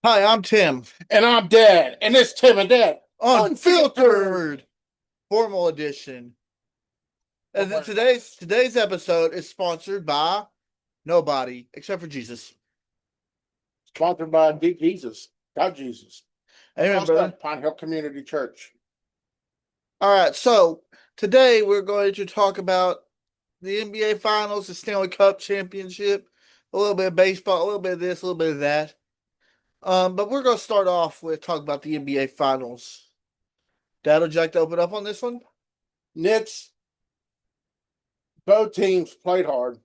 Hi, I'm Tim. And I'm Dad, and it's Tim and Dad. Unfiltered. Unfiltered, formal edition. And today's episode is sponsored by nobody except for Jesus. Sponsored by Deep Jesus, God Jesus. Amen, Sponsored by brother. Pine Hill Community Church. All right, so today we're going to talk about the NBA Finals, the Stanley Cup Championship, a little bit of baseball, a little bit of this, a little bit of that. But we're going to start off with talking about the NBA Finals. Dad, would you like to open up on this one? Knicks, both teams played hard.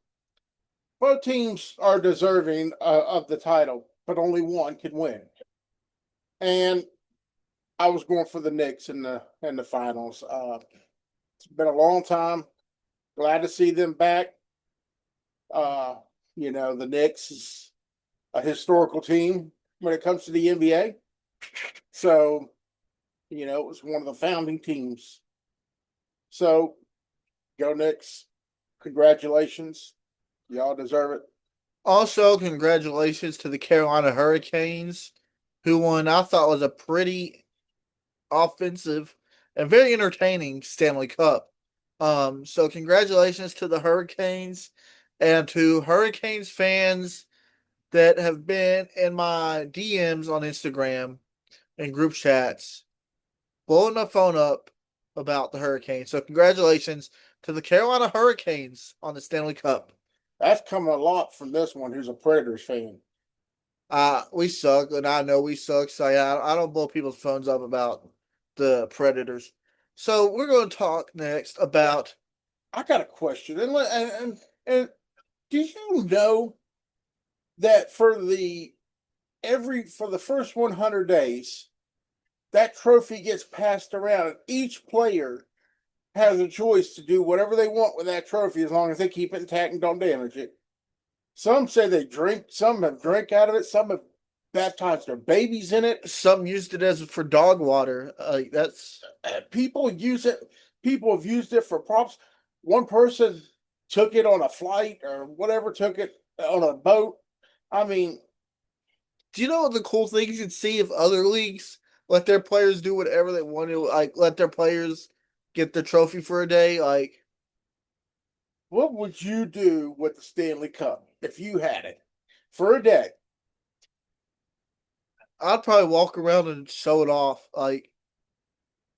Both teams are deserving of the title, but only one can win. And I was going for the Knicks in the finals. It's been a long time. Glad to see them back. Uh, the Knicks is a historical team when it comes to the NBA. So, it was one of the founding teams. So, go Knicks. Congratulations. Y'all deserve it. Also, congratulations to the Carolina Hurricanes, who won, I thought was a pretty offensive and very entertaining Stanley Cup. So congratulations to the Hurricanes and to Hurricanes fans that have been in my DMs on Instagram and group chats, blowing my phone up about the Hurricanes. So congratulations to the Carolina Hurricanes on the Stanley Cup. That's coming a lot from this one who's a Predators fan. We suck, and I know we suck. So yeah, I don't blow people's phones up about the Predators. So we're going to talk next about. I got a question. And do you know that for the first 100 days, that trophy gets passed around, and each player has a choice to do whatever they want with that trophy as long as they keep it intact and don't damage it. Some say they drink, some have drank out of it, some have baptized their babies in it. Some used it as for dog water. That's People use it, people have used it for props. One person took it on a flight or whatever, took it on a boat. I mean, Do you know what the cool thing you can see if other leagues let their players do whatever they want to, like let their players get the trophy for a day? Like what would you do with the Stanley Cup if you had it for a day? I'd probably walk around and show it off, like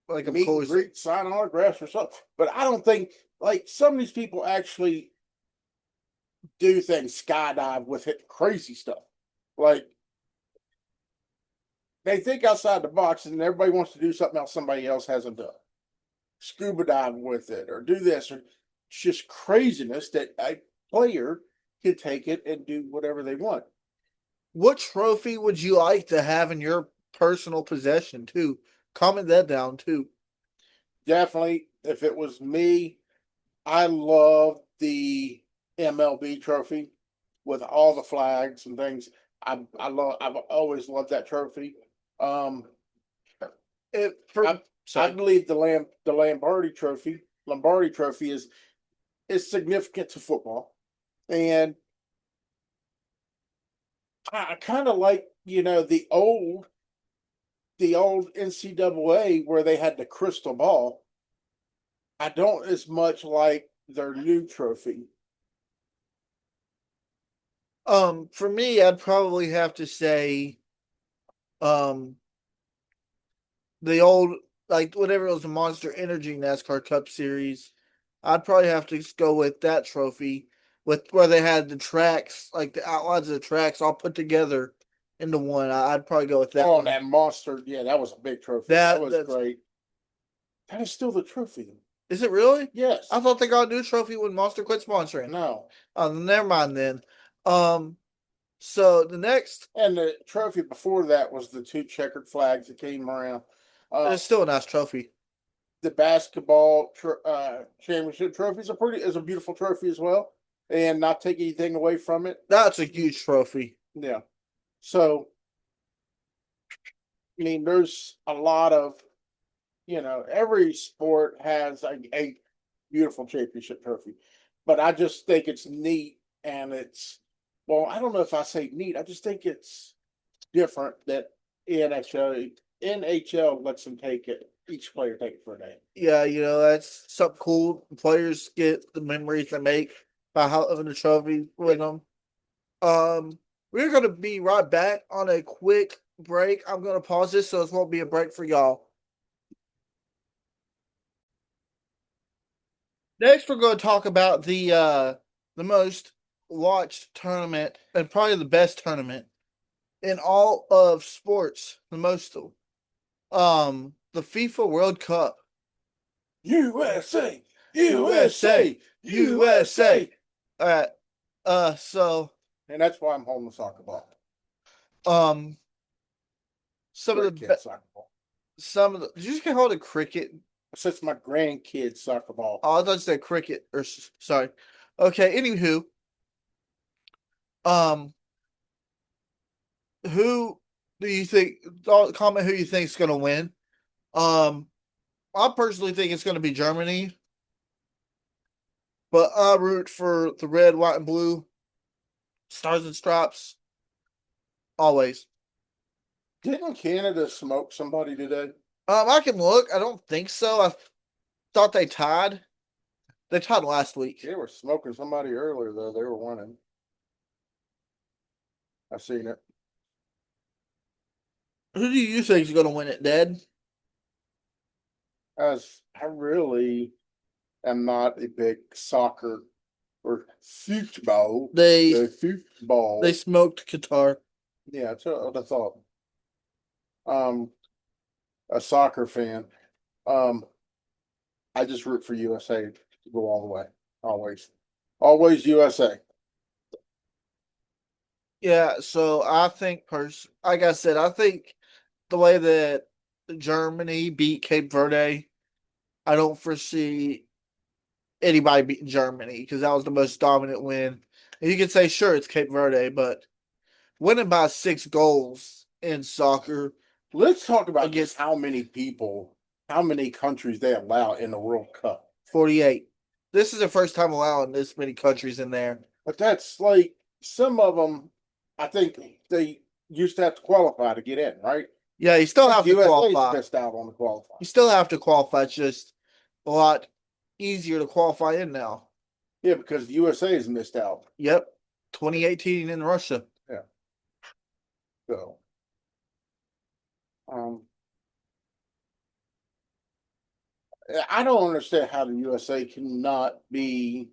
I'm Meet cool. and greet, sign autographs or something. But I don't think like some of these people actually do things, skydive with it, crazy stuff. Like they think outside the box, and everybody wants to do something else somebody else hasn't done. Scuba dive with it, or do this, or it's just craziness that a player can take it and do whatever they want. What trophy would you like to have in your personal possession too? Comment that down too. Definitely, if it was me, I love the MLB trophy with all the flags and things. I've always loved that trophy. Um, It for I I sorry. believe the Lombardi Trophy is significant to football, and I kind of like the old NCAA where they had the crystal ball. I don't as much like their new trophy. For me, I'd probably have to say, um, the old like whatever it was the Monster Energy NASCAR Cup Series. I'd probably have to go with that trophy with where they had the tracks, like the outlines of the tracks all put together into one. I'd probably go with that Oh, one. that monster! Yeah, that was a big trophy. That was That's great. That is still the trophy. is it really? I Yes. thought they got a new trophy when Monster quit sponsoring. No. Never mind then. Um, so the next And the trophy before that was the two checkered flags that came around. Uh, it's still a nice trophy. the basketball championship trophy is a beautiful trophy as well, and not take anything away from it. That's a huge trophy. Yeah. So I mean, there's a lot of every sport has a beautiful championship trophy, but I just think it's neat and it's well, I don't know if I say neat. I just think it's different that NHL lets them take it. Each player take it for a day. Yeah, that's something cool. Players get the memories they make by having the trophy with them. We're gonna be right back on a quick break. I'm gonna pause this so it won't be a break for y'all. Next, we're going to talk about the most watched tournament and probably the best tournament in all of sports. The FIFA World Cup. USA, USA, USA, USA. USA. All right. So And that's why I'm holding the soccer ball. um, some of the Cricket soccer ball. did you just get hold of cricket? Since my grandkids soccer ball. Oh, I thought you said cricket or sorry. Okay. Anywho, um, who do you think? Comment who you think is going to win. Um, I personally think it's going to be Germany, but I root for the red, white, and blue, stars and stripes, always. Didn't Canada smoke somebody today? I can look. I don't think so. I thought they tied. They tied last week. They were smoking somebody earlier though. They were winning. I seen it. Who do you think is going to win it, Dad? As I really am not a big soccer or football. They Football. smoked Qatar. Yeah, that's what I thought. Um, a soccer fan. Um, I just root for USA to go all the way. Always. Always USA. Yeah, so I think, like I said, I think the way that Germany beat Cape Verde, I don't foresee anybody beating Germany because that was the most dominant win. And you could say, sure, it's Cape Verde, but winning by 6 goals in soccer Let's talk about against just how many countries they allow in the World Cup. 48. This is the first time allowing this many countries in there. But that's like some of them, I think they used to have to qualify to get in, right? Yeah, you still have to USA's qualify. missed out on the qualifying. You still have to qualify. It's just a lot easier to qualify in now. Yeah, because the USA has missed out. Yep. 2018 in Russia. Yeah. So, um, I don't understand how the USA cannot be.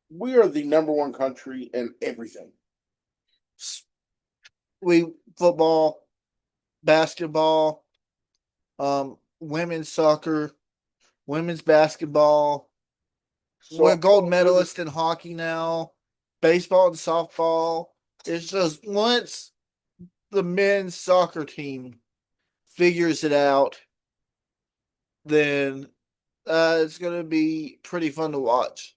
We are the number one country in everything. We football, basketball, women's soccer, women's basketball. We're gold medalist in hockey now, baseball and softball. It's just once the men's soccer team figures it out, then it's going to be pretty fun to watch.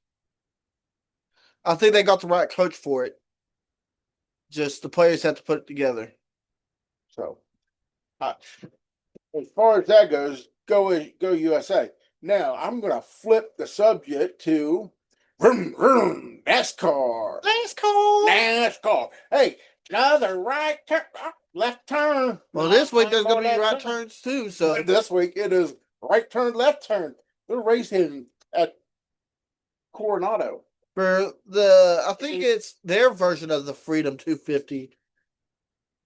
I think they got the right coach for it. Just the players have to put it together. So, as far as that goes, go USA. Now I'm going to flip the subject to vroom, vroom, NASCAR. NASCAR. Hey, another right turn, left turn. Well, this week there's going to be right turns too. So this week it is right turn, left turn. They're racing at Coronado. I think it's their version of the Freedom 250.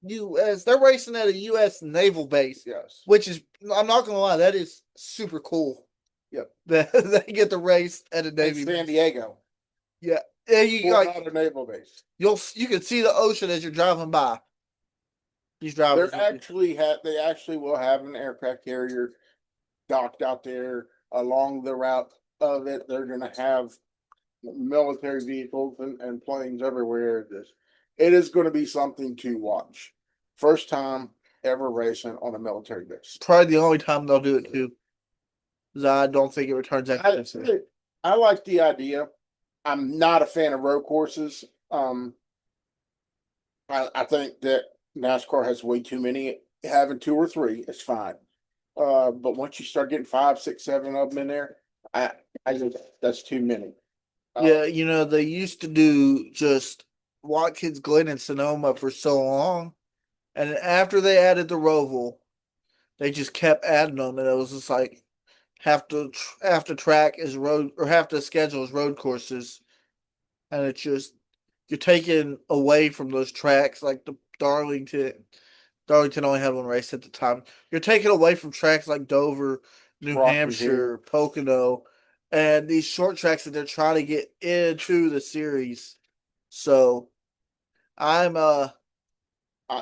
US, they're racing at a US naval base. Yes. Which is, I'm not gonna lie, that is super cool. Yep. That they get to race at a Navy in San Diego. Yeah. Yeah, you Coronado Naval Base. You can see the ocean as you're driving by. These drivers they actually will have an aircraft carrier docked out there along the route of it. They're gonna have military vehicles and planes everywhere. It is going to be something to watch. First time ever racing on a military base. Probably the only time they'll do it too. Because I don't think it returns expensive. I like the idea. I'm not a fan of road courses. I think that NASCAR has way too many. Having 2 or 3 is fine. But once you start getting 5, 6, 7 of them in there, I just that's too many. Yeah, they used to do just Watkins Glen and Sonoma for so long. And then after they added the Roval, they just kept adding them, and it was just like half the track is road or half the schedule is road courses, and it's just you're taking away from those tracks like the Darlington. Darlington only had one race at the time. You're taking away from tracks like Dover, New Rocky Hill. Hampshire, Pocono, and these short tracks that they're trying to get into the series. So I'm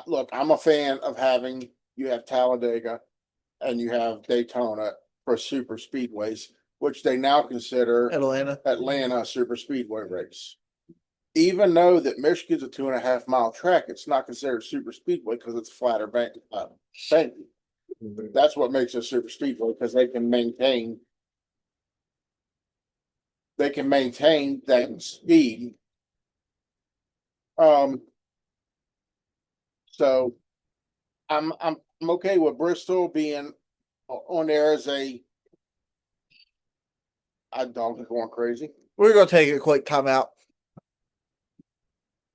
Look, I'm a fan of having you have Talladega and you have Daytona for super speedways, which they now consider Atlanta. Atlanta super speedway race. Even though that Michigan's a 2.5 mile track, it's not considered super speedway because it's flatter bank. Bank. That's what makes it super speedway because they can maintain that speed. Um, so I'm okay with Bristol being on there as a. I dog going crazy. We're gonna take a quick timeout.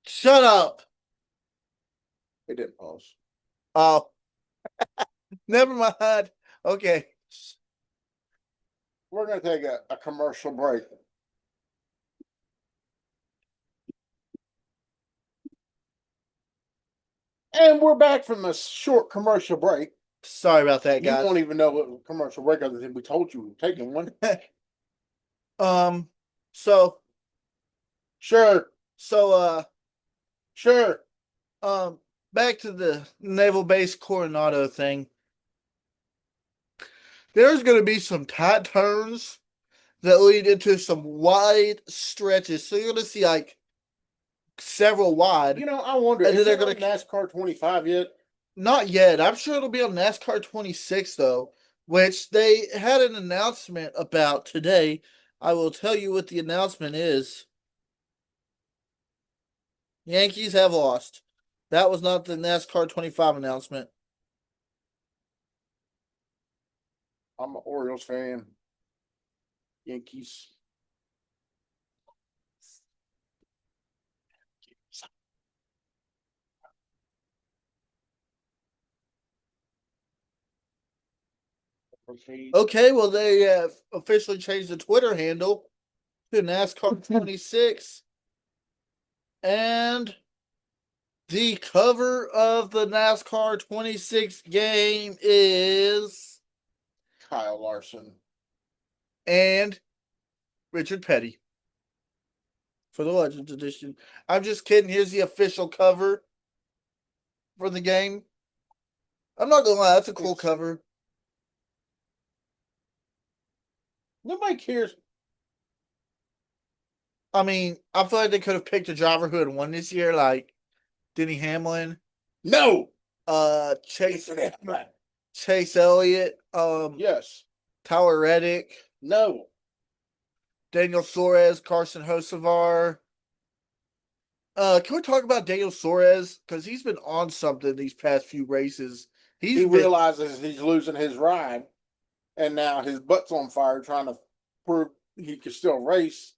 Shut up. It didn't pause. Oh, never mind. Okay. We're going to take a commercial break. And we're back from a short commercial break. Sorry about that, You guys. won't even know what commercial break other than we told you we were taking one. um. So Sure, so sure. back to the naval base Coronado thing. There's going to be some tight turns that lead into some wide stretches. So you're going to see like several wide. You know, I wonder, And then is they're it going on to NASCAR 25 yet? not yet. I'm sure it'll be on NASCAR 26 though, which they had an announcement about today. I will tell you what the announcement is. Yankees have lost. That was not the NASCAR 25 announcement. I'm an Orioles fan. Yankees. Okay, well, they have officially changed the Twitter handle to NASCAR 26. And the cover of the NASCAR 26 game is Kyle Larson. and Richard Petty for the Legends Edition. I'm just kidding. Here's the official cover for the game. I'm not gonna lie, that's a cool cover. Nobody cares. I mean, I feel like they could have picked a driver who had won this year, like Denny Hamlin, No. Chase Elliott, Yes. Tyler Reddick, No. Daniel Suarez, Carson Hocevar. Can we talk about Daniel Suarez? Because he's been on something these past few races. He realizes he's losing his ride, and now his butt's on fire trying to prove he can still race.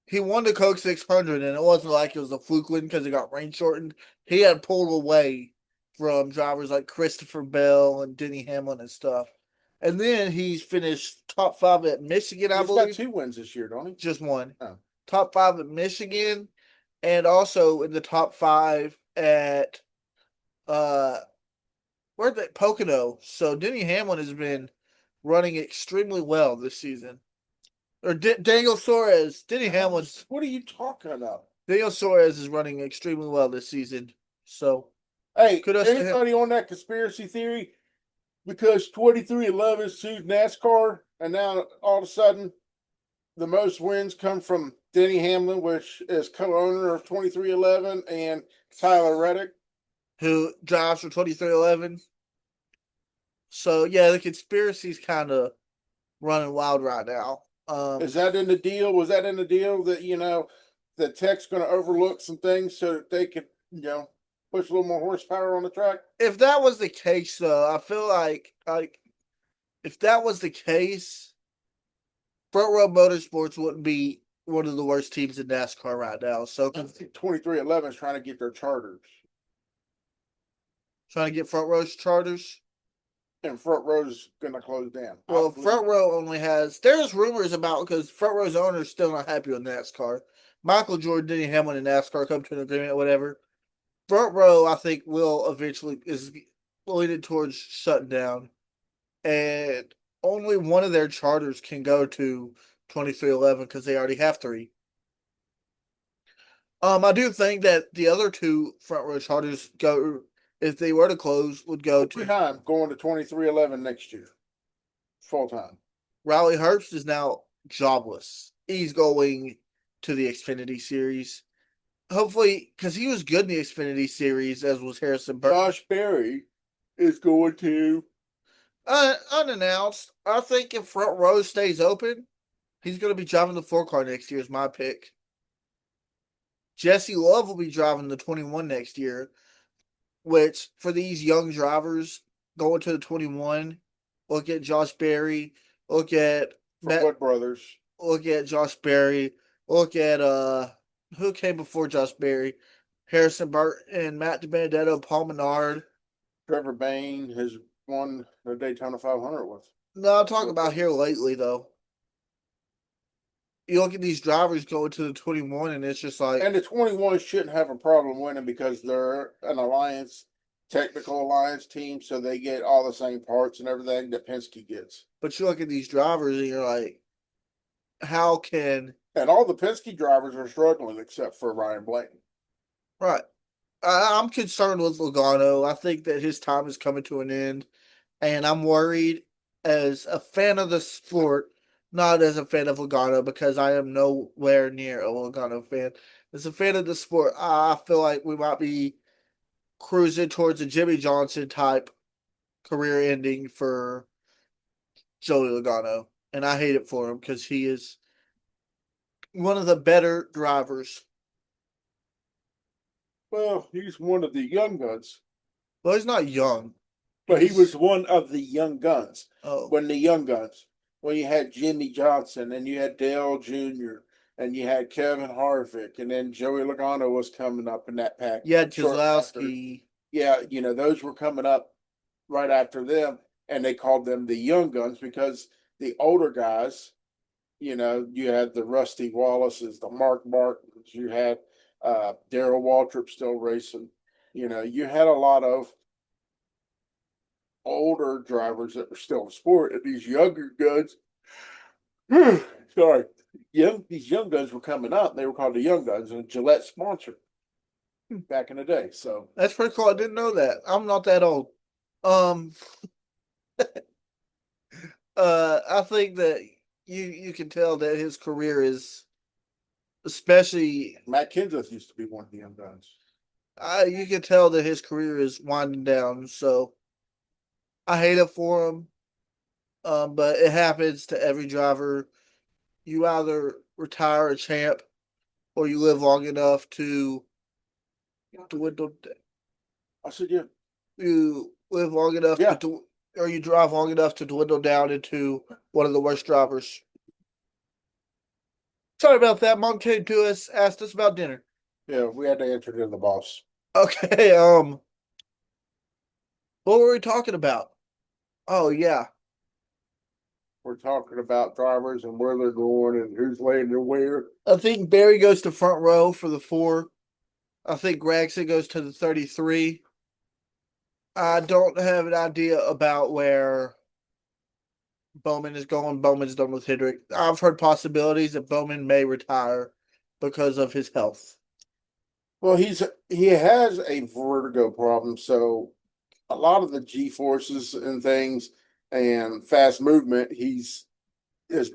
He won the Coke 600, and it wasn't like it was a fluke win because it got rain shortened. He had pulled away from drivers like Christopher Bell and Denny Hamlin and stuff. And then he's finished top 5 at Michigan, I He's believe. got 2 wins this year, don't he? Just one. Oh. Top 5 at Michigan, and also in the top 5 at where's that Pocono. So Denny Hamlin has been running extremely well this season. Or Daniel Suarez, Denny Hamlin's. What are you talking about? Daniel Suarez is running extremely well this season. So, hey, kudos to him. anybody on that conspiracy theory? Because 2311 sued NASCAR, and now all of a sudden, the most wins come from Denny Hamlin, which is co-owner of 2311, and Tyler Reddick, who drives for 2311. So yeah, the conspiracy's kind of running wild right now. Is that in the deal? Was that in the deal that the tech's going to overlook some things so that they could push a little more horsepower on the track? If that was the case, though, I feel like if that was the case, Front Row Motorsports wouldn't be one of the worst teams in NASCAR right now. So 2311 is trying to get their charters. trying to get front row charters. And Front Row's gonna close down. Well, front row only has. There's rumors about because front row's owner is still not happy with NASCAR. Michael Jordan didn't have one in NASCAR come to an agreement, or whatever. Front row, I think, will eventually is leaning towards shutting down, and only one of their charters can go to 2311 because they already have three. I do think that the other two front row charters go if they were to close would go to behind going to 2311 next year, full time. Riley Herbst is now jobless. He's going to the Xfinity Series. Hopefully, because he was good in the Xfinity Series, as was Harrison Burton. Josh Berry is going to Unannounced. I think if front row stays open, he's going to be driving the 4 car next year. Is my pick. Jesse Love will be driving the 21 next year, which for these young drivers going to the 21, look at Josh Berry, look at Wood Brothers, look at Josh Berry, look at who came before Josh Berry, Harrison Burton, Matt DiBenedetto, Paul Menard. Trevor Bayne has won the Daytona 500 with. No, I'm talking about here lately though. You look at these drivers going to the 21, and it's just like. And the 21 shouldn't have a problem winning because they're an alliance, technical alliance team, so they get all the same parts and everything that Penske gets. But you look at these drivers, and you're like, how can. And all the Penske drivers are struggling except for Ryan Blanton. Right. I'm concerned with Logano. I think that his time is coming to an end, and I'm worried as a fan of the sport, not as a fan of Logano, because I am nowhere near a Logano fan. As a fan of the sport, I feel like we might be cruising towards a Jimmy Johnson type career ending for Joey Logano, and I hate it for him because he is one of the better drivers. Well, he's one of the young guns. Well, he's not young. But he was one of the young guns. Oh. When the young guns, when you had Jimmy Johnson and you had Dale Jr. and you had Kevin Harvick, and then Joey Logano was coming up in that pack. Yeah, Keselowski. Yeah, those were coming up right after them, and they called them the young guns because the older guys, you had the Rusty Wallaces, the Mark Martins, you had Darrell Waltrip still racing. You had a lot of older drivers that were still in sport, and these younger guns, sorry, these young guns were coming up. They were called the young guns, and Gillette sponsored back in the day. So that's pretty cool. I didn't know that. I'm not that old. I think that you can tell that his career is, especially Matt Kenseth used to be one of the young guns. You can tell that his career is winding down. So I hate it for him. But it happens to every driver. You either retire a champ or you live long enough to dwindle. I said, yeah. You live long enough or you drive long enough to dwindle down into one of the worst drivers. Sorry about that. Mom came to us, asked us about dinner. Yeah, we had to answer to the boss. Okay, what were we talking about? Oh, yeah. We're talking about drivers and where they're going and who's landing where. I think Barry goes to front row for the 4. I think Gregson goes to the 33. I don't have an idea about where Bowman is going. Bowman's done with Hendrick. I've heard possibilities that Bowman may retire because of his health. Well, he has a vertigo problem, so a lot of the G forces and things and fast movement, his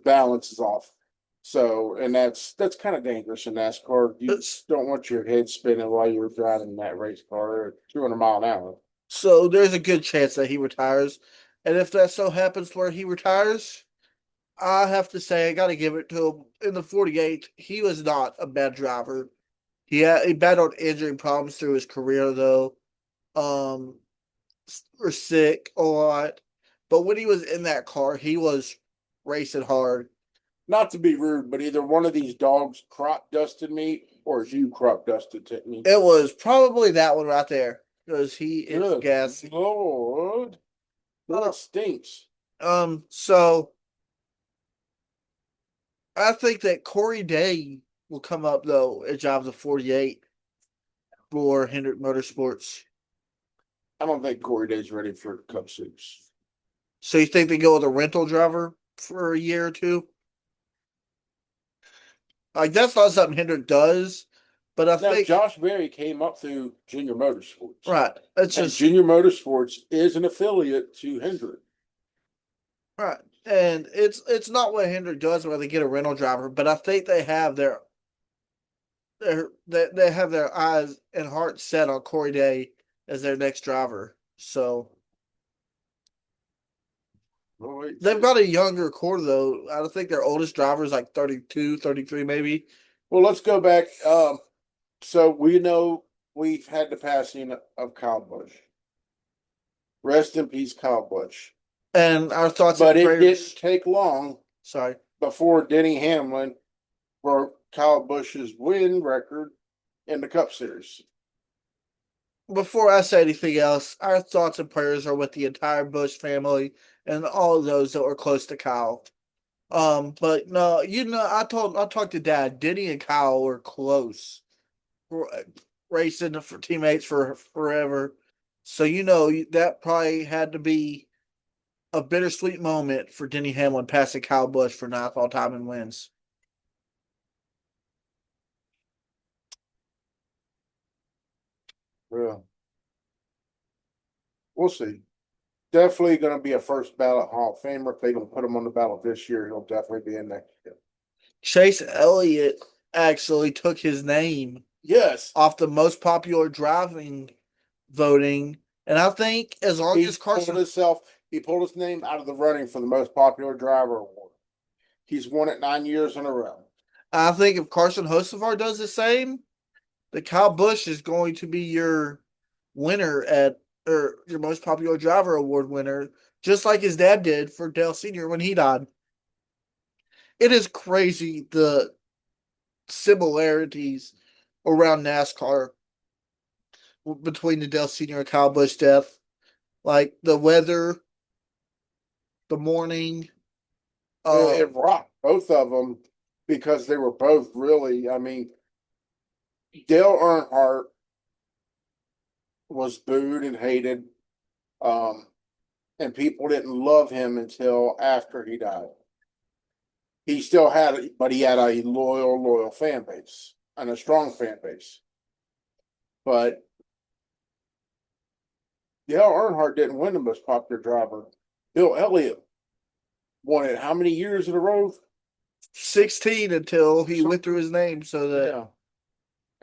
balance is off. So, and that's kind of dangerous in NASCAR. You don't want your head spinning while you're driving that race car at 200 mile an hour. So there's a good chance that he retires. And if that so happens where he retires, I have to say I got to give it to him. In the 48, he was not a bad driver. He battled injury problems through his career, though. Were sick a lot. But when he was in that car, he was racing hard. Not to be rude, but either one of these dogs crop dusted me or you crop dusted me. It was probably that one right there. because he is Good gassy. Lord. Boy, Uh, it stinks. so I think that Corey Day will come up though at jobs of 48 for Hendrick Motorsports. I don't think Corey Day's ready for Cup Series. So you think they go with a rental driver for a year or two? Like that's not something Hendrick does, but I Now, think Josh Berry came up through Junior Motorsports, right. It's and just Junior Motorsports is an affiliate to Hendrick. right. And it's not what Hendrick does where they get a rental driver, but I think they have they have their eyes and hearts set on Corey Day as their next driver. So they've got a younger core though. I think their oldest driver is like 32, 33 maybe. Well, let's go back. So we know we've had the passing of Kyle Busch. Rest in peace, Kyle Busch. And our thoughts But and it didn't prayers. take long Sorry. before Denny Hamlin broke Kyle Busch's win record in the Cup Series. Before I say anything else, our thoughts and prayers are with the entire Bush family and all of those that were close to Kyle. But no, I talked to Dad. Denny and Kyle were close, racing for teammates for forever. So that probably had to be a bittersweet moment for Denny Hamlin passing Kyle Busch for ninth all time in wins. Yeah, we'll see. Definitely going to be a first ballot Hall of Famer. If they don't put him on the ballot this year, he'll definitely be in next year. Chase Elliott actually took his name Yes, off the most popular driving voting. And I think as long as Carson he pulled his name out of the running for the most popular driver award. He's won it 9 years in a row. I think if Carson Hocevar does the same, the Kyle Busch is going to be your winner at or your most popular driver award winner, just like his dad did for Dale Sr. when he died. It is crazy the similarities around NASCAR between the Dale Sr. and Kyle Busch death. Like the weather, the morning. It rocked both of them because they were both really, I mean, Dale Earnhardt was booed and hated, and people didn't love him until after he died. He still had it, but he had a loyal fan base and a strong fan base. But Dale Earnhardt didn't win the most popular driver. Bill Elliott won it how many years in a row? 16 until he withdrew his name so that Yeah.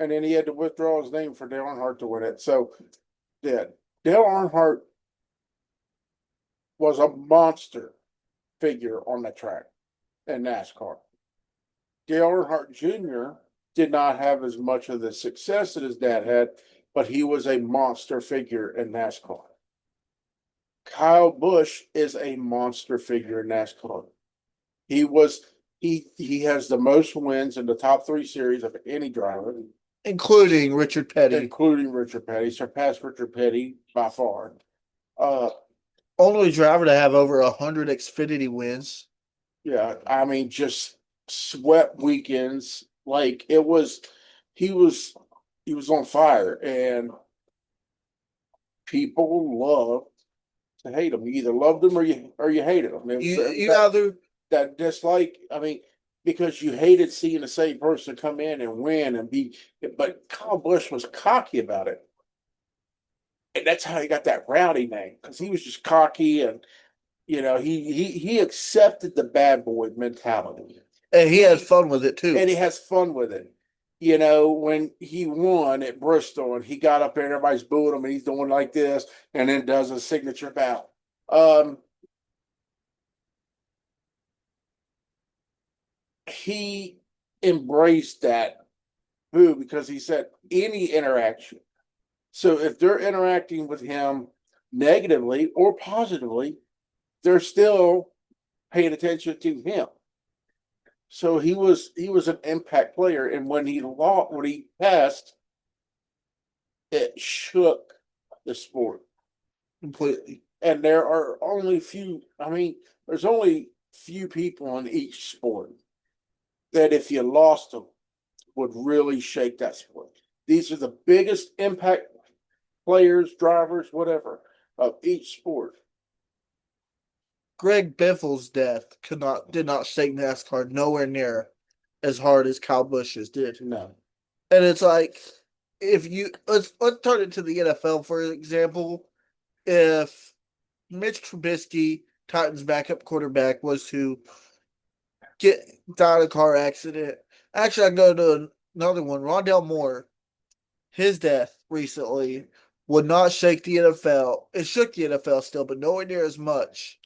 And then he had to withdraw his name for Dale Earnhardt to win it. So, yeah, Dale Earnhardt was a monster figure on the track in NASCAR. Dale Earnhardt Jr. did not have as much of the success that his dad had, but he was a monster figure in NASCAR. Kyle Busch is a monster figure in NASCAR. He has the most wins in the top 3 series of any driver, including Richard Petty. including Richard Petty, surpassed Richard Petty by far. Only driver to have over 100 Xfinity wins. Yeah, I mean, just swept weekends. Like it was, he was on fire, and people love to hate him. You either loved him or you hated him. You either that dislike. I mean, because you hated seeing the same person come in and win and be. But Kyle Busch was cocky about it, and that's how he got that rowdy name because he was just cocky and he accepted the bad boy mentality. And he had fun with it too. And he has fun with it. When he won at Bristol and he got up there and everybody's booing him and he's doing like this and then does a signature bow. He embraced that boo because he said any interaction. So if they're interacting with him negatively or positively, they're still paying attention to him. So he was an impact player, and when he passed, it shook the sport. completely. And there are only few, I mean, there's only few people in each sport that if you lost them would really shake that sport. These are the biggest impact players, drivers, whatever, of each sport. Greg Biffle's death did not shake NASCAR nowhere near as hard as Kyle Busch's did. No. And it's like if you let's turn it to the NFL for example. If Mitch Trubisky, Titans backup quarterback, was to get die in a car accident, actually I go to another one. Rondell Moore, his death recently would not shake the NFL. It shook the NFL still, but nowhere near as much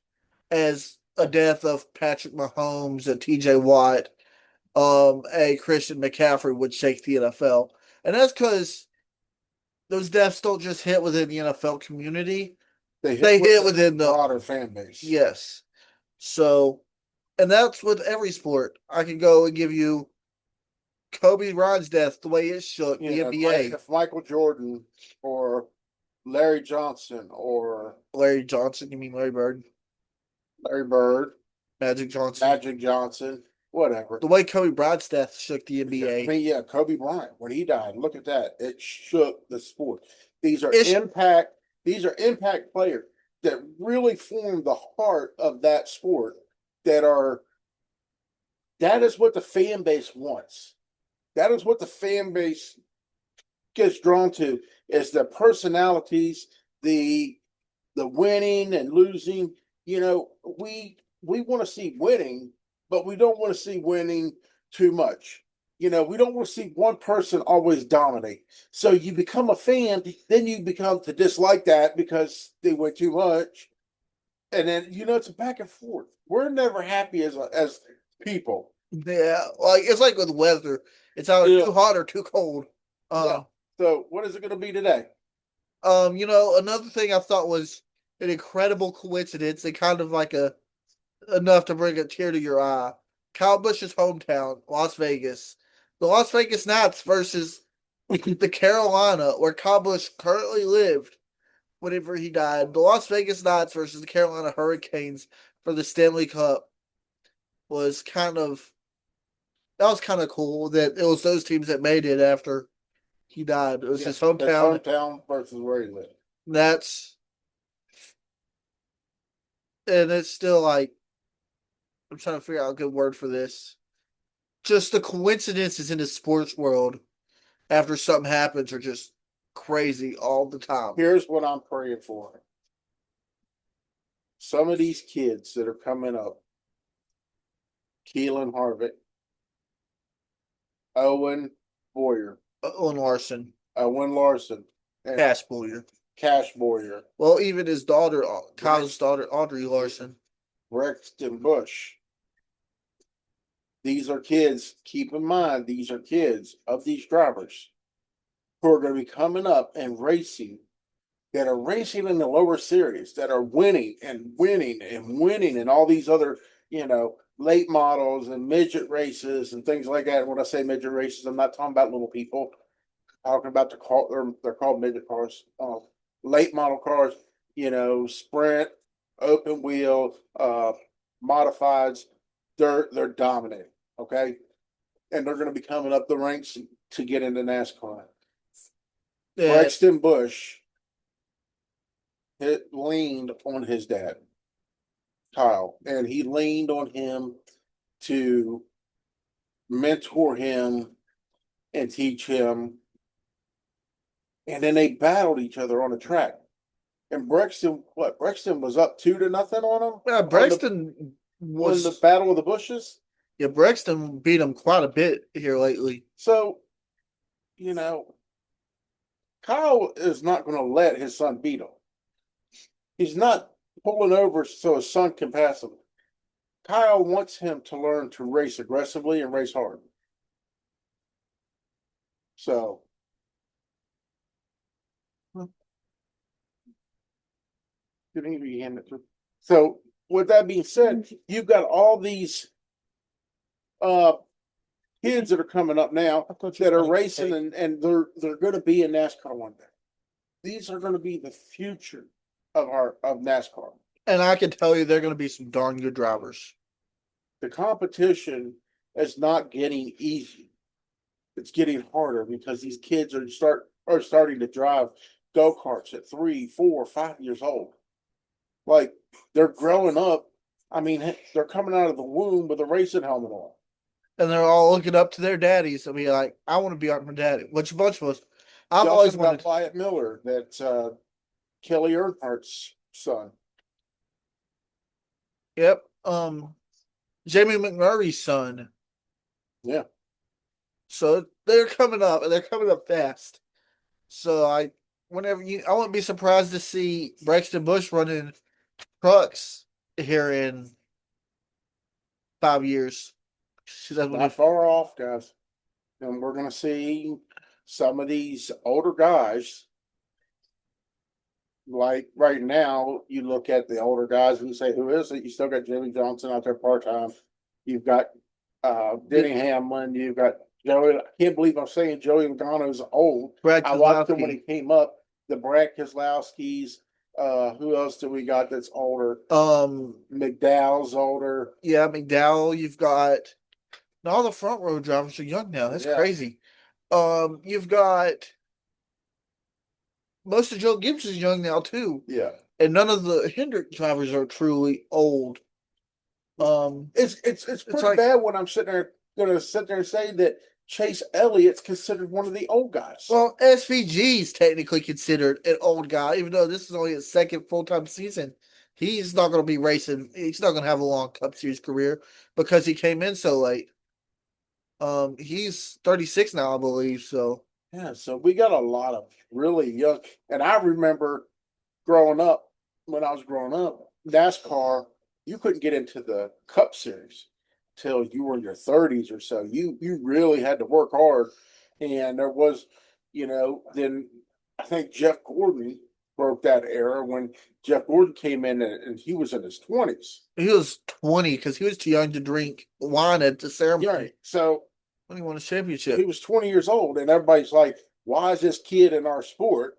as a death of Patrick Mahomes and TJ Watt, a Christian McCaffrey would shake the NFL. And that's because those deaths don't just hit within the NFL community. They hit within the broader fan base. yes. So and that's with every sport. I can go and give you Kobe Bryant's death, the way it shook the NBA. If Michael Jordan or Larry Johnson or Larry Johnson, you mean Larry Bird? Larry Bird, Magic Johnson. Magic Johnson, whatever. The way Kobe Bryant's death shook the NBA. I mean, yeah, Kobe Bryant, when he died, look at that. It shook the sport. These are impact players that really form the heart of that sport that is what the fan base wants. That is what the fan base gets drawn to is the personalities, the winning and losing. You know, we want to see winning, but we don't want to see winning too much. You know, we don't want to see one person always dominate. So you become a fan, then you become to dislike that because they win too much. And then, it's a back and forth. We're never happy as people. Yeah, like it's like with weather. It's either too hot or too cold. Yeah. So what is it going to be today? Another thing I thought was an incredible coincidence and kind of like enough to bring a tear to your eye. Kyle Busch's hometown, Las Vegas. The Las Vegas Knights versus the Carolina, where Kyle Busch currently lived whenever he died. The Las Vegas Knights versus the Carolina Hurricanes for the Stanley Cup was kind of cool that it was those teams that made it after he died. It was his hometown. His hometown versus where he lived. And it's still like I'm trying to figure out a good word for this. Just the coincidences in the sports world after something happens are just crazy all the time. Here's what I'm praying for. Some of these kids that are coming up, Keelan Harvick, Owen Larson, and Cash Boyer. Well, even his daughter, Kyle's daughter, Audrey Larson. Brexton Bush. These are kids, keep in mind, these are kids of these drivers who are going to be coming up and racing, that are racing in the lower series, that are winning and winning and winning and all these other, late models and midget races and things like that. And when I say midget races, I'm not talking about little people. I'm talking about they're called midget cars, late model cars, sprint, open wheel, modifieds. They're dominating, okay? And they're going to be coming up the ranks to get into NASCAR. Yeah. Braxton Bush leaned on his dad, Kyle, and he leaned on him to mentor him and teach him. And then they battled each other on the track. And Braxton was up 2-0 on him? Yeah, Braxton was the Battle of the Bushes. Yeah, Braxton beat him quite a bit here lately. So, Kyle is not going to let his son beat him. He's not pulling over so his son can pass him. Kyle wants him to learn to race aggressively and race hard. So, so with that being said, you've got all these kids that are coming up now that are racing and they're going to be in NASCAR one day. These are going to be the future of NASCAR. And I can tell you they're going to be some darn good drivers. The competition is not getting easy. It's getting harder because these kids are starting to drive go-karts at 3, 4, 5 years old. Like they're growing up. I mean, they're coming out of the womb with a racing helmet on. And they're all looking up to their daddies and be like, I want to be like my daddy, which a bunch of us. You I've also always got wanted. Wyatt Miller, that's Kelly Earnhardt's son. Yep. Jamie McMurray's son. Yeah. So they're coming up and they're coming up fast. So I wouldn't be surprised to see Braxton Bush running trucks here in 5 years. That's when Not far off, guys. And we're going to see some of these older guys. Like right now, you look at the older guys and you say, who is it? You still got Jimmy Johnson out there part time. You've got Denny Hamlin. You've got Joey. I can't believe I'm saying Joey Logano's old. Brad I watched him when he Keselowski. came up. The Brad Keselowskis. Who else do we got that's older? McDowell's older. Yeah, McDowell. You've got all the front row drivers are young now. That's Yeah. crazy. You've got most of Joe Gibbs is young now too. Yeah. And none of the Hendrick drivers are truly old. It's pretty like, bad when I'm sitting there gonna sit there and say that Chase Elliott's considered one of the old guys. well, SVG's technically considered an old guy, even though this is only his second full time season. He's not going to be racing. He's not going to have a long Cup Series career because he came in so late. He's 36 now, I believe. So Yeah, so we got a lot of really young, and I remember growing up when I was growing up, NASCAR, you couldn't get into the Cup Series till you were in your 30s or so. You really had to work hard, and there was, then I think Jeff Gordon broke that era when Jeff Gordon came in and he was in his 20s. he was 20 because he was too young to drink wine at the ceremony. Right. So when he won a championship, he was 20 years old, and everybody's like, "Why is this kid in our sport?"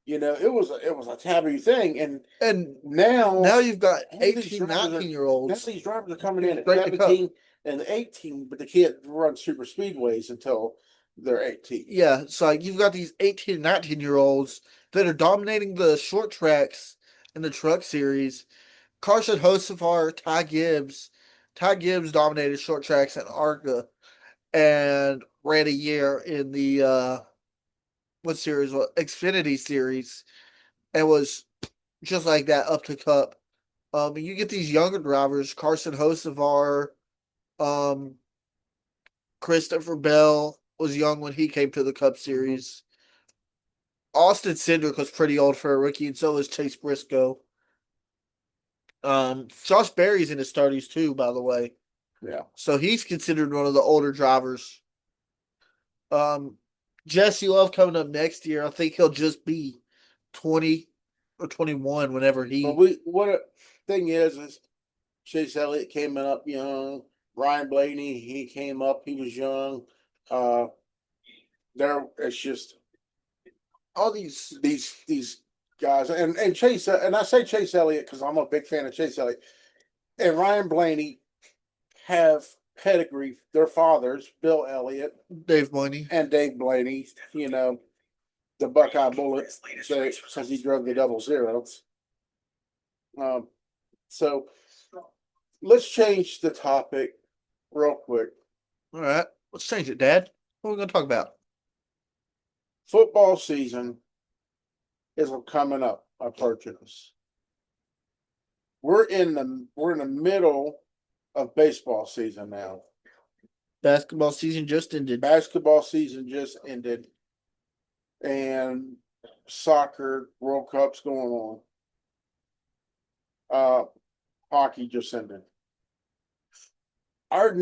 It was a taboo thing, and now you've got 18, 19-year-olds. Now these drivers are coming in at 17 and 18, but they can't run super speedways until they're 18. Yeah, so like you've got these 18, 19-year-olds that are dominating the short tracks in the truck series. Carson Hocevar, Ty Gibbs. Ty Gibbs dominated short tracks in ARCA and ran a year in the what series? What Xfinity series, and was just like that up to Cup. And you get these younger drivers, Carson Hocevar, um, Christopher Bell was young when he came to the Cup Series. Austin Cindric was pretty old for a rookie, and so was Chase Briscoe. Josh Berry's in his 30s too, by the way. Yeah. So he's considered one of the older drivers. Jesse Love coming up next year. I think he'll just be 20 or 21 whenever he. But what thing is Chase Elliott came up young. Ryan Blaney, he came up, he was young. It's just all these guys and Chase, and I say Chase Elliott because I'm a big fan of Chase Elliott and Ryan Blaney have pedigree. Their fathers, Bill Elliott, Dave Blaney, and Dave Blaney, the Buckeye Bullet, because he drove the 00. So let's change the topic real quick. All right, let's change it, Dad. What are we going to talk about? Football season is coming up. I've heard this. We're in the middle of baseball season now. Basketball season just ended. And soccer World Cup's going on. Hockey just ended. Our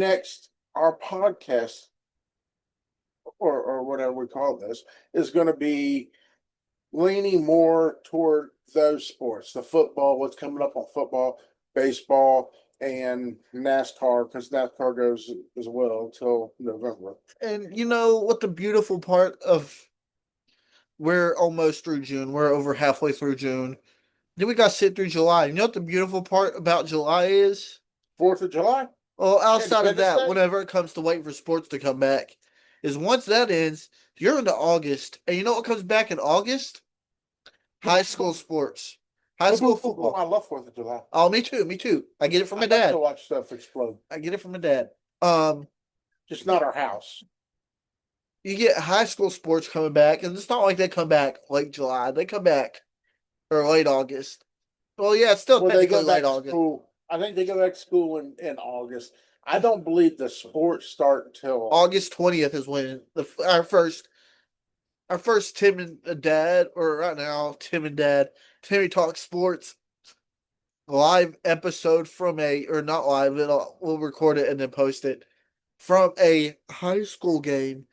podcast or whatever we call this is going to be leaning more toward those sports, the football, what's coming up on football, baseball, and NASCAR, because NASCAR goes as well until November. And you know what the beautiful part of We're almost through June. We're over halfway through June. Then we got to sit through July. You know what the beautiful part about July is? 4th of July, Well, outside of Independence that, Day. whenever it comes to waiting for sports to come back, is once that ends, you're into August. And you know what comes back in August? High school sports. High school Football. I football. love 4th of July. Oh, me too. Me too. I get it from I my like to dad. watch stuff explode. I get it from my dad. Um, Just not our house. you get high school sports coming back, and it's not like they come back late July. They come back or late August. Well, yeah, it's still Well, they technically go late back to August. school. I think they go back to school in August. I don't believe the sports start until August 20th is when our first Tim and Dad, or right now Tim and Dad, Timmy Talk Sports live episode from a, or not live, we'll record it and then post it from a high school game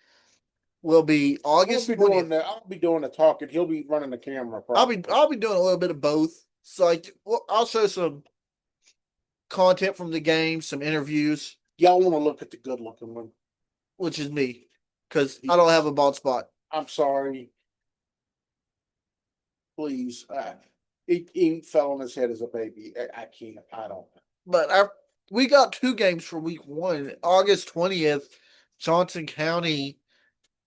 will be I won't August be doing 20th. that. I'll be doing the talking. He'll be running the camera. I'll Probably. be I'll be doing a little bit of both. So I'll show some content from the game, some interviews, Y'all want to look at the good looking one? which is me, because I don't have a bald spot. I'm sorry. Please. He fell on his head as a baby. I can't. I don't. But we got two games for week one. August 20th, Johnson County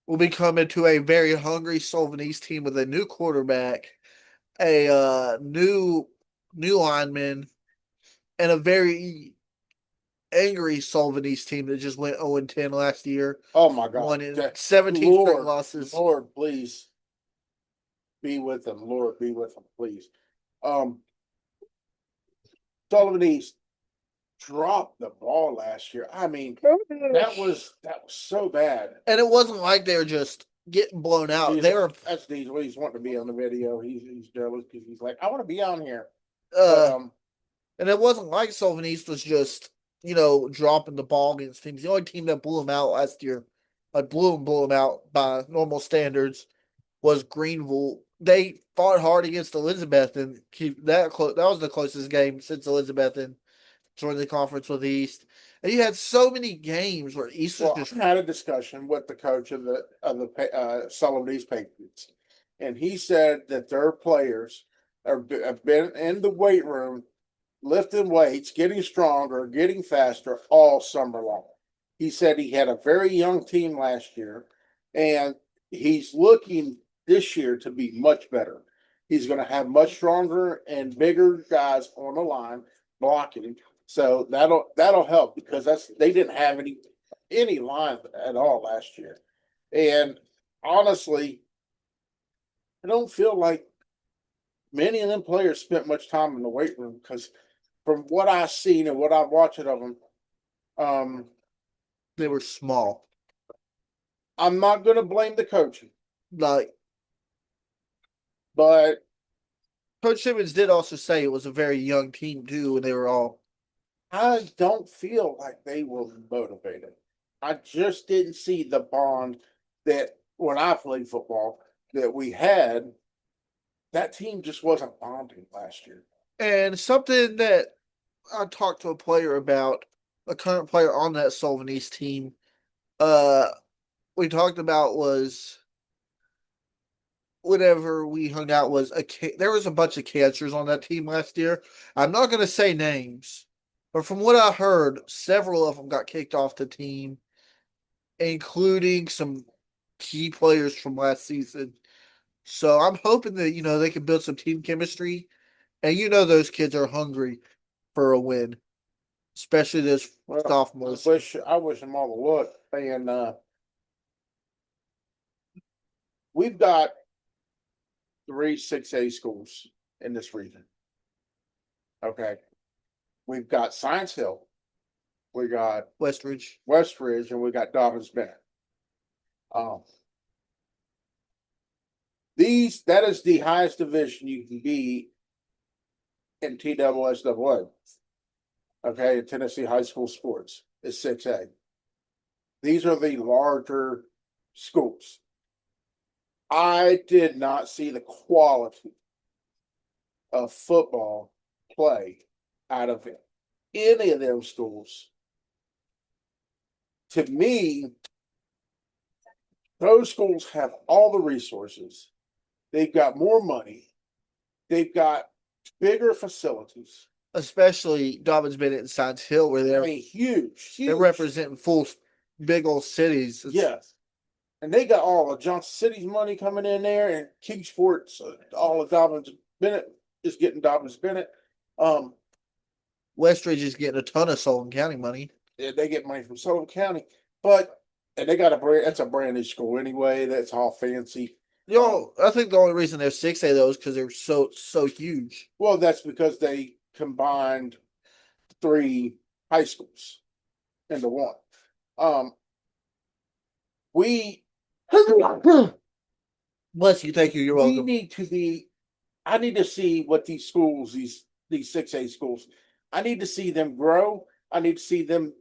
will be coming to a very hungry Solvanese team with a new quarterback, a new lineman, and a very angry Solvanese team that just went 0-10 last year, Oh my God. won in 17 straight Lord, losses. Lord, please be with them. Lord, be with them, please. Um, Sullivan East dropped the ball last year. I mean, that was so bad. And it wasn't like they were just getting blown out. They were That's Diesel. He's wanting to be on the video. He's jealous because he's like, I want to be on here. But uh and it wasn't like Solvanese was just, dropping the ball against teams. The only team that blew them out last year, like blew them out by normal standards, was Greenville. They fought hard against Elizabeth and keep that close. That was the closest game since Elizabeth and joined the conference with East. And you had so many games where East was just. I had a discussion with the coach of the Sullivan East Patriots, and he said that their players have been in the weight room lifting weights, getting stronger, getting faster all summer long. He said he had a very young team last year, and he's looking this year to be much better. He's going to have much stronger and bigger guys on the line blocking. So that'll help because they didn't have any line at all last year. And honestly, I don't feel like many of them players spent much time in the weight room because from what I've seen and what I've watched of them, They were small. I'm not going to blame the coaching, Like but Coach Simmons did also say it was a very young team too, and they were all. I don't feel like they were motivated. I just didn't see the bond that when I played football that we had. That team just wasn't bonding last year. And something that I talked to a player about, a current player on that Solvanese team, uh, we talked about was whenever we hung out was there was a bunch of catchers on that team last year. I'm not going to say names, but from what I heard, several of them got kicked off the team, including some key players from last season. So I'm hoping that they can build some team chemistry, and those kids are hungry for a win, especially those sophomores. I wish them all the luck. And we've got 3 6A schools in this region. Okay. We've got Science Hill, we got Westridge. Westridge, and we got Dobbins Bennett. Um, that is the highest division you can be in TSSAA. Okay, in Tennessee High School Sports is 6A. These are the larger schools. I did not see the quality of football play out of any of them schools. To me, those schools have all the resources, They've got more money. They've got bigger facilities. Especially Dobbins Bennett and Science Hill, where I mean, huge, they're huge. representing full big old cities. Yes. And they got all of Johnson City's money coming in there, and King Sports, all of Dobbins Bennett is getting Dobbins Bennett. Um, Westridge is getting a ton of Sullivan County money. they get money from Sullivan County, but and they got a brand. That's a brand new school anyway. That's all fancy. I think the only reason they're 6A though is because they're so huge. Well, that's because they combined 3 high schools into one. We Bless you, thank you. You're we welcome. need to be. I need to see what these schools, these 6A schools. I need to see them grow. I need to see them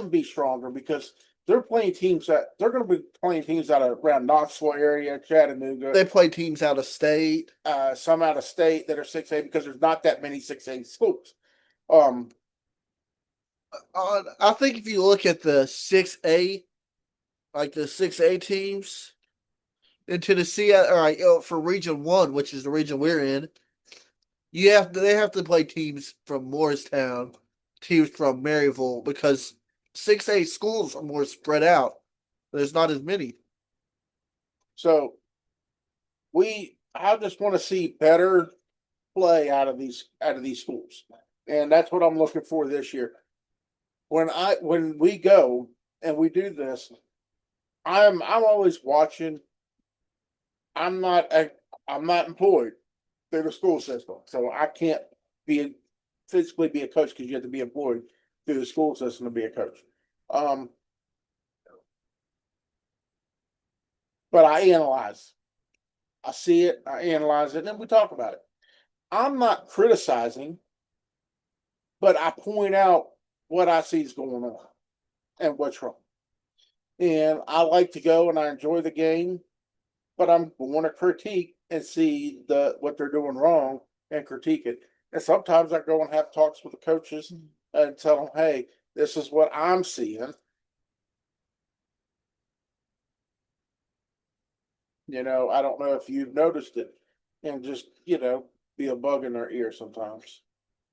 be stronger because they're playing teams that they're going to be playing teams out of around Knoxville area, Chattanooga. They play teams out of state, some out of state that are 6A because there's not that many 6A schools. Um, I think if you look at the 6A, like the 6A teams in Tennessee, all right, for Region 1, which is the region we're in, they have to play teams from Morristown, teams from Maryville, because 6A schools are more spread out. There's not as many. So I just want to see better play out of these schools. And that's what I'm looking for this year. When we go and we do this, I'm always watching. I'm not employed through the school system, so I can't physically be a coach because you have to be employed through the school system to be a coach. But I analyze. I see it, I analyze it, and then we talk about it. I'm not criticizing, but I point out what I see is going on and what's wrong. And I like to go and I enjoy the game, but I'm going to critique and see what they're doing wrong and critique it. And sometimes I go and have talks with the coaches and tell them, hey, this is what I'm seeing. I don't know if you've noticed it, and just, be a bug in their ear sometimes.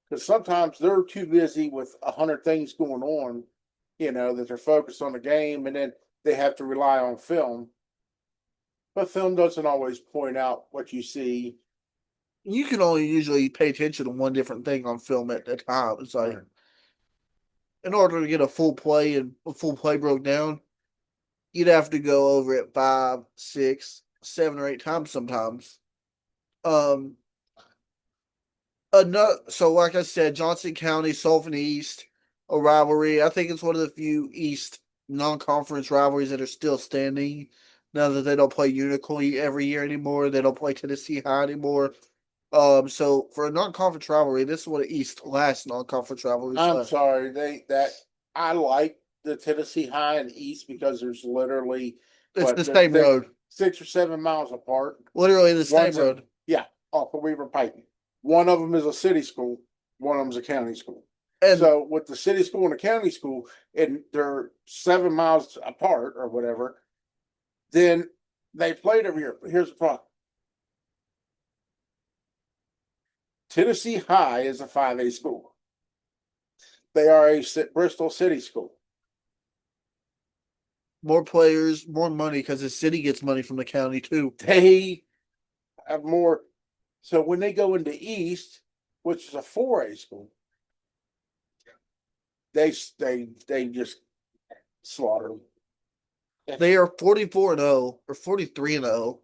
Because sometimes they're too busy with 100 things going on, that they're focused on the game, and then they have to rely on film. But film doesn't always point out what you see. You can only usually pay attention to one different thing on film at a time. It's like, in order to get a full play and a full play broke down, you'd have to go over it 5, 6, 7, or 8 times sometimes. So like I said, Johnson County, Sullivan East, a rivalry. I think it's one of the few East non-conference rivalries that are still standing. Now that they don't play Unicorn every year anymore, they don't play Tennessee High anymore. So for a non-conference rivalry, this is one of East last non-conference rivalries. I'm sorry, I like the Tennessee High and East because there's literally it's the same road, 6 or 7 miles apart. Literally the same road. Yeah, off of Weaver Pike. One of them is a city school. One of them is a county school. And so with the city school and the county school, and they're 7 miles apart or whatever, then they played every year. Here's the problem. Tennessee High is a 5A school. They are a Bristol City school. More players, more money because the city gets money from the county too. They have more. So when they go into East, which is a 4A school, they just slaughter them. They are 44-0 or 43-0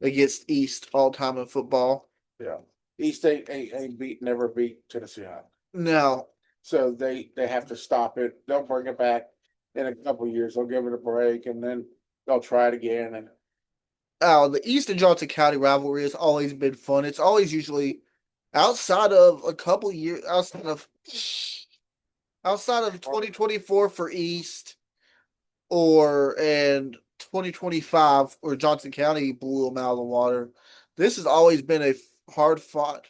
against East all time in football. Yeah, East ain't never beat Tennessee High. No, so they have to stop it. They'll bring it back in a couple of years. They'll give it a break and then they'll try it again. And the East and Johnson County rivalry has always been fun. It's always usually outside of a couple years, outside of 2024 for East and 2025 where Johnson County blew them out of the water. This has always been a hard fought.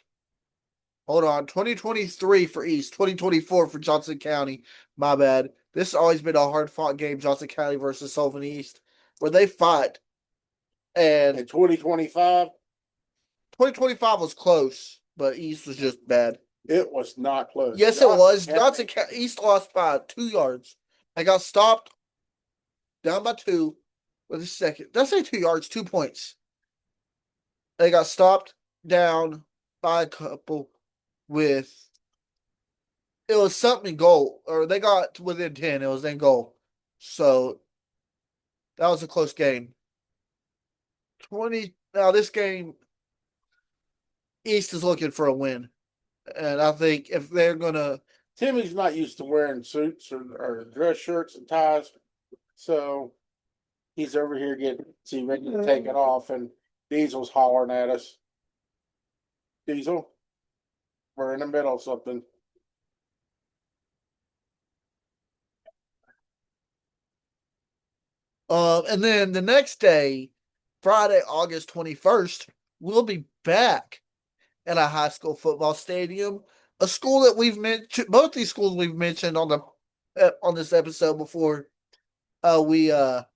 Hold on, 2023 for East, 2024 for Johnson County. My bad. This has always been a hard fought game, Johnson County versus Sullivan East, where they fight. And in 2025, 2025 was close, but East was just bad. It was not close. Yes, it was. East lost by 2 yards. I got stopped down by two with a second. Did I say 2 yards? 2 points. They got stopped down by a couple with it was something goal, or they got within 10. It was in goal. So that was a close game. 20 now this game, East is looking for a win. And I think if they're gonna Timmy's not used to wearing suits or dress shirts and ties, so he's over here getting ready to take it off, and Diesel's hollering at us. Diesel, we're in the middle of something. and then the next day, Friday, August 21st, we'll be back at a high school football stadium, a school that we've mentioned, both these schools we've mentioned on this episode before we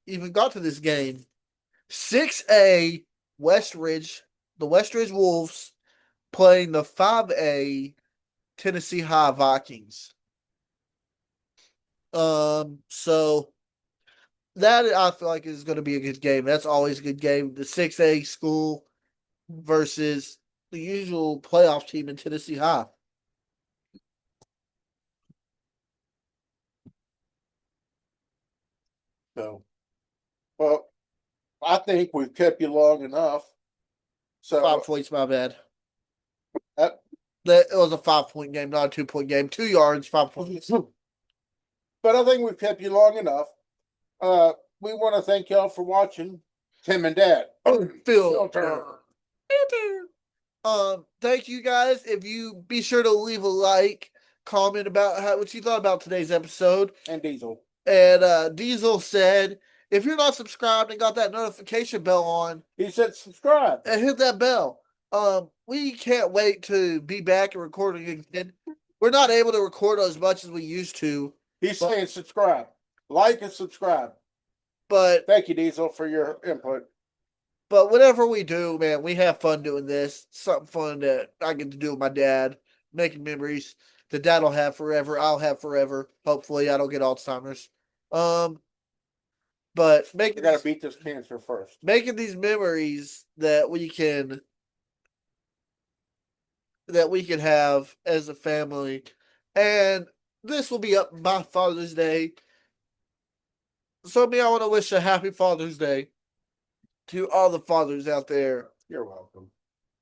even got to this game. 6A Westridge, the Westridge Wolves playing the 5A Tennessee High Vikings. So that I feel like is going to be a good game. That's always a good game. The 6A school versus the usual playoff team in Tennessee High. So, well, I think we've kept you long enough. So 5 points, my bad. that, It was a 5 point game, not a 2 point game. 2 yards, 5 points. but I think we've kept you long enough. We want to thank y'all for watching Tim and Dad. Filter. Thank you guys. If you be sure to leave a like, comment about what you thought about today's episode. And Diesel. And Diesel said, if you're not subscribed and got that notification bell on, He said subscribe and hit that bell. We can't wait to be back and recording again. We're not able to record as much as we used to. He's saying subscribe, like and subscribe. But thank you, Diesel, for your input. But whatever we do, man, we have fun doing this. Something fun that I get to do with my dad, making memories that Dad will have forever. I'll have forever. Hopefully, I don't get Alzheimer's. But making gotta beat this cancer first. Making these memories that we can have as a family, and this will be up by Father's Day. So, I want to wish a happy Father's Day to all the fathers out there. You're welcome.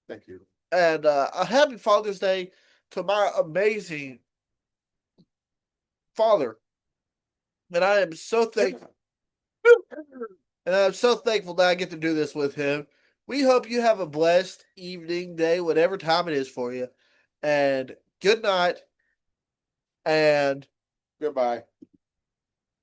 Thank you. And a happy Father's Day to my amazing father. And I am so thankful. And I'm so thankful that I get to do this with him. We hope you have a blessed evening, day, whatever time it is for you. And good night. And goodbye.